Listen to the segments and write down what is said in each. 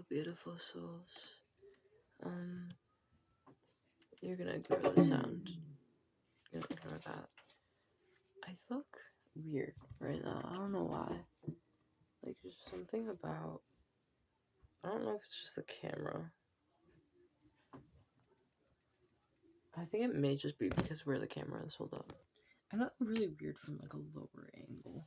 Hello, beautiful souls. You're gonna ignore the sound. You're gonna ignore that. I look weird right now. I don't know why. Like, there's something about. I don't know if it's just the camera. I think it may just be because where the camera is. Hold up. I look really weird from like a lower angle.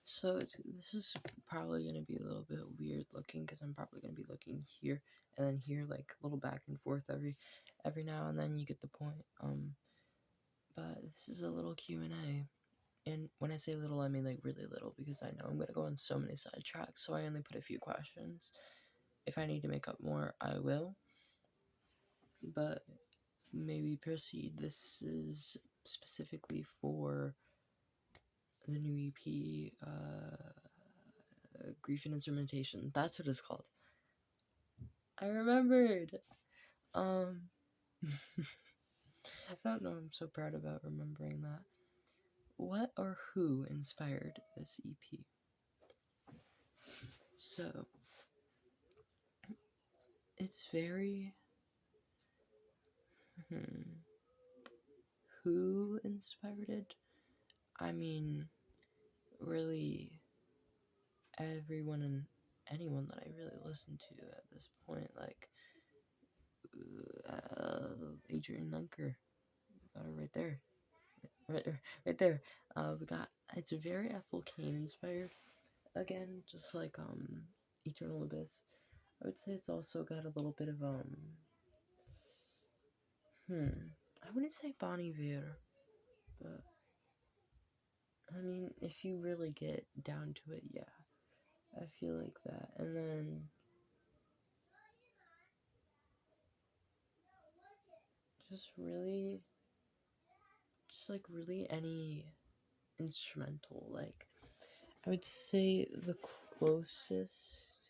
So this is probably gonna be a little bit weird looking because I'm probably gonna be looking here and then here, like a little back and forth every now and then. You get the point. But this is a little Q&A. And when I say little, I mean like really little because I know I'm gonna go on so many sidetracks, so I only put a few questions. If I need to make up more, I will. But maybe proceed. This is specifically for the new EP, Grief and Instrumentation. That's what it's called. I remembered. I don't know. I'm so proud about remembering that. What or who inspired this EP? So, it's very. Who inspired it? I mean, really, everyone and anyone that I really listen to at this point, like Adrian Lunker, got it right there, right there. We got it's very Ethel Cain inspired. Again, just like Eternal Abyss. I would say it's also got a little bit of I wouldn't say Bon Iver, but I mean, if you really get down to it, yeah, I feel like that. And then just really any instrumental. Like, I would say the closest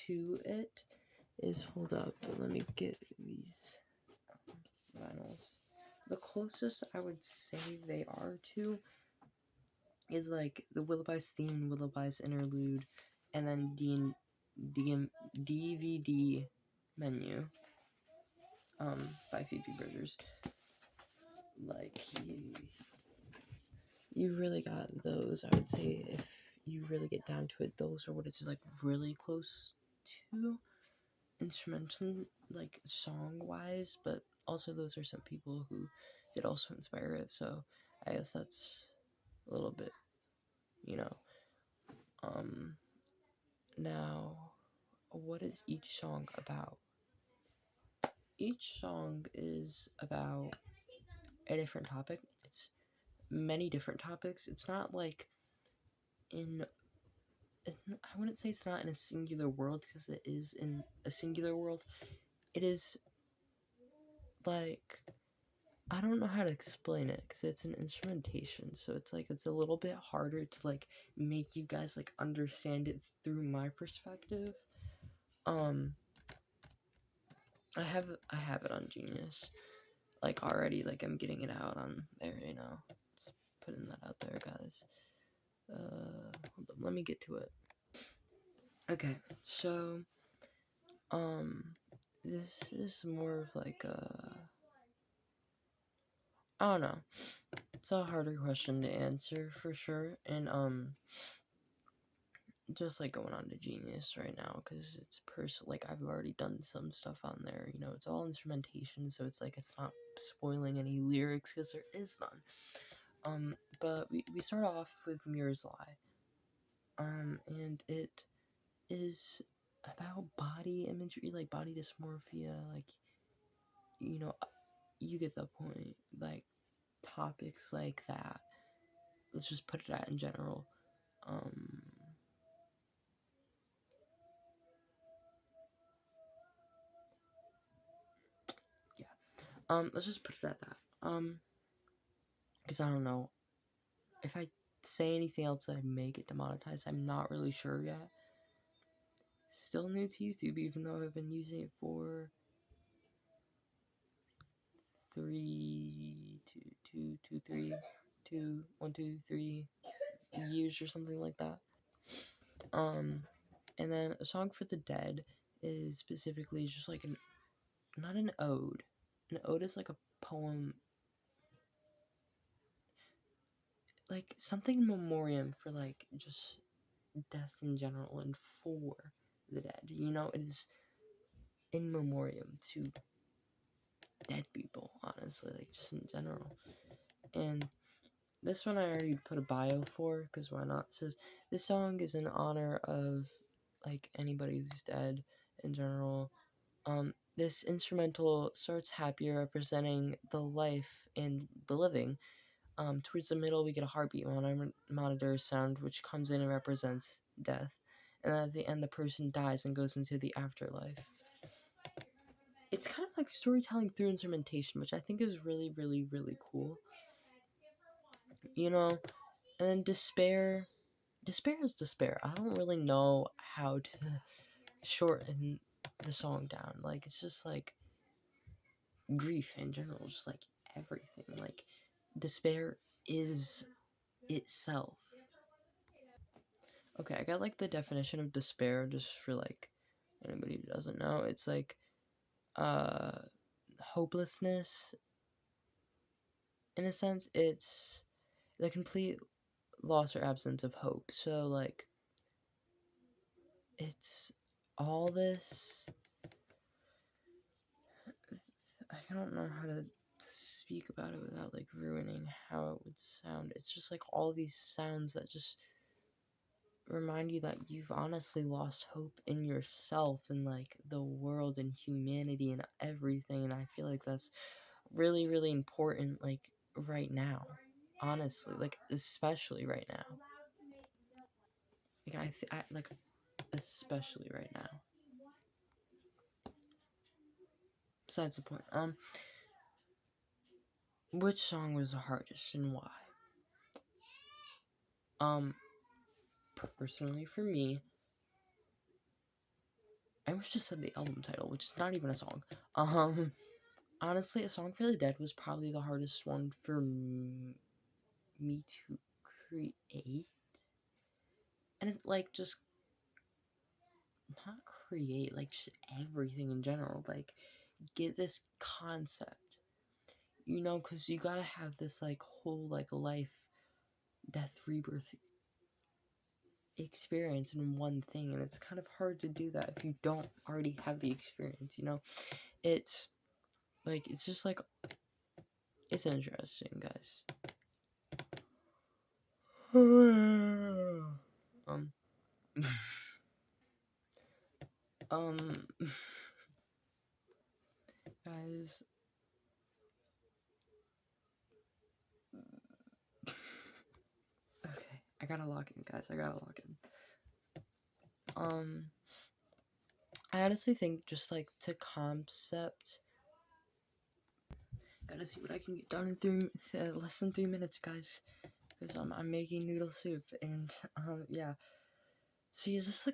to it is, hold up, let me get these vinyls. The closest I would say they are to is like the Willoughby's theme, Willoughby's interlude, and then DVD menu by Phoebe Bridgers. Like, you really got those. I would say if you really get down to it, those are what it's like really close to instrumental, like song wise, but also those are some people who did also inspire it, so I guess that's a little bit, you know. Now, what is each song about? Each song is about a different topic. It's many different topics. It's not like I wouldn't say it's not in a singular world because it is in a singular world. It is like, I don't know how to explain it because it's an instrumentation, so it's like it's a little bit harder to like make you guys like understand it through my perspective. I have it on Genius, like already, like I'm getting it out on there, you know. Just putting that out there, guys. Hold on, let me get to it. Okay, so this is more of like I don't know. It's a harder question to answer for sure, and just like going on to Genius right now because it's like I've already done some stuff on there. You know, it's all instrumentation, so it's like it's not spoiling any lyrics because there is none. But we start off with Mirror's Lie. And it is about body imagery, like body dysmorphia, like, you know, you get the point. Like topics like that. Let's just put it out in general. Let's just put it at that. Because I don't know. If I say anything else, I may get demonetized. I'm not really sure yet. Still new to YouTube, even though I've been using it for 3 years or something like that. And then A Song for the Dead is specifically just like not an ode. An ode is like a poem, like something in memoriam for like just death in general and for the dead. You know, it is in memoriam to dead people, honestly, like just in general. And this one I already put a bio for, because why not? It says, this song is in honor of like anybody who's dead in general. This instrumental starts happier, representing the life and the living. Towards the middle, we get a heartbeat monitor sound, which comes in and represents death. And then at the end, the person dies and goes into the afterlife. It's kind of like storytelling through instrumentation, which I think is really, really, really cool. You know, and then despair is despair. I don't really know how to shorten the song down. Like, it's just like grief in general, just like everything. Like, despair is itself. Okay, I got like the definition of despair just for like anybody who doesn't know. It's like hopelessness in a sense. It's the complete loss or absence of hope. So like it's all this, I don't know how to speak about it without like ruining how it would sound. It's just like all these sounds that just remind you that you've honestly lost hope in yourself and like the world and humanity and everything. And I feel like that's really, really important, like right now, honestly, like especially right now. Like I like especially right now. Besides the point. Which song was the hardest and why? Personally for me, I almost just said the album title, which is not even a song. Honestly, A Song for the Dead was probably the hardest one for me to create. And it's like just not create, like just everything in general. Like get this concept, you know, because you gotta have this like whole like life, death, rebirth experience in one thing, and it's kind of hard to do that if you don't already have the experience, you know. It's like it's just like it's interesting, guys. um guys, okay, I gotta lock in, guys. I gotta lock in. I honestly think just like to concept, gotta see what I can get done in less than 3 minutes, guys. Because I'm making noodle soup, and yeah. So yeah, just the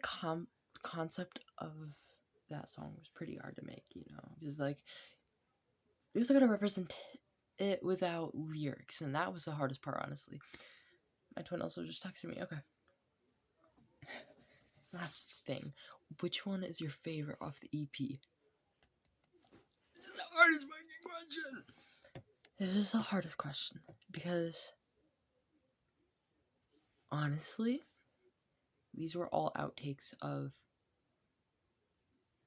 concept of that song was pretty hard to make, you know, because like it was gonna represent it without lyrics, and that was the hardest part, honestly. My twin also just texted me. Okay. Last thing, which one is your favorite off the EP? This is the hardest fucking question. This is the hardest question because honestly, these were all outtakes of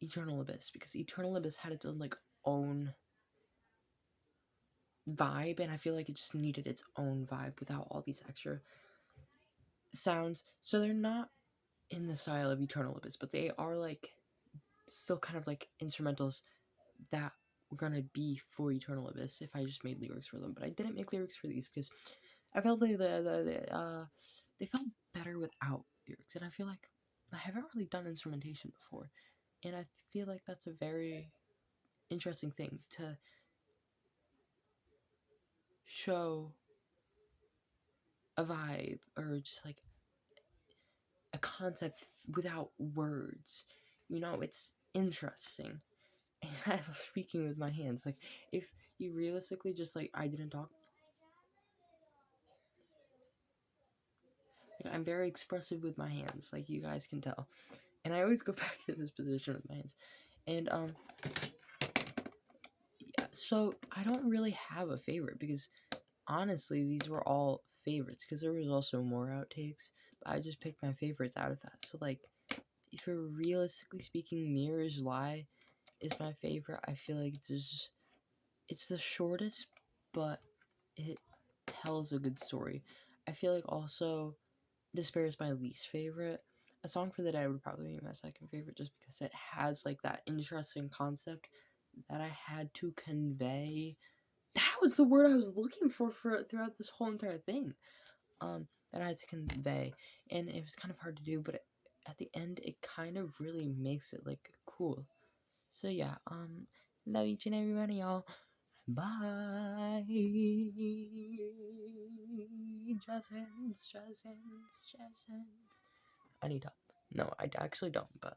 Eternal Abyss, because Eternal Abyss had its own like own vibe, and I feel like it just needed its own vibe without all these extra sounds. So they're not in the style of Eternal Abyss, but they are like still kind of like instrumentals that were gonna be for Eternal Abyss if I just made lyrics for them. But I didn't make lyrics for these because I felt like they felt better without lyrics, and I feel like I haven't really done instrumentation before, and I feel like that's a very interesting thing to show a vibe or just like a concept without words. You know, it's interesting. And I'm speaking with my hands. Like, if you realistically just like, I didn't talk. I'm very expressive with my hands, like you guys can tell. And I always go back to this position with my hands. And yeah, so I don't really have a favorite because honestly these were all favorites because there was also more outtakes, but I just picked my favorites out of that. So like, if you're realistically speaking, Mirror's Lie is my favorite. I feel like it's the shortest, but it tells a good story. I feel like also Despair is my least favorite. A Song for the Dead would probably be my second favorite just because it has like that interesting concept that I had to convey. That was the word I was looking for throughout this whole entire thing. That I had to convey, and it was kind of hard to do, but at the end it kind of really makes it like cool. So yeah, love each and every one of y'all. Bye. Just hands. I need help. No, I actually don't, but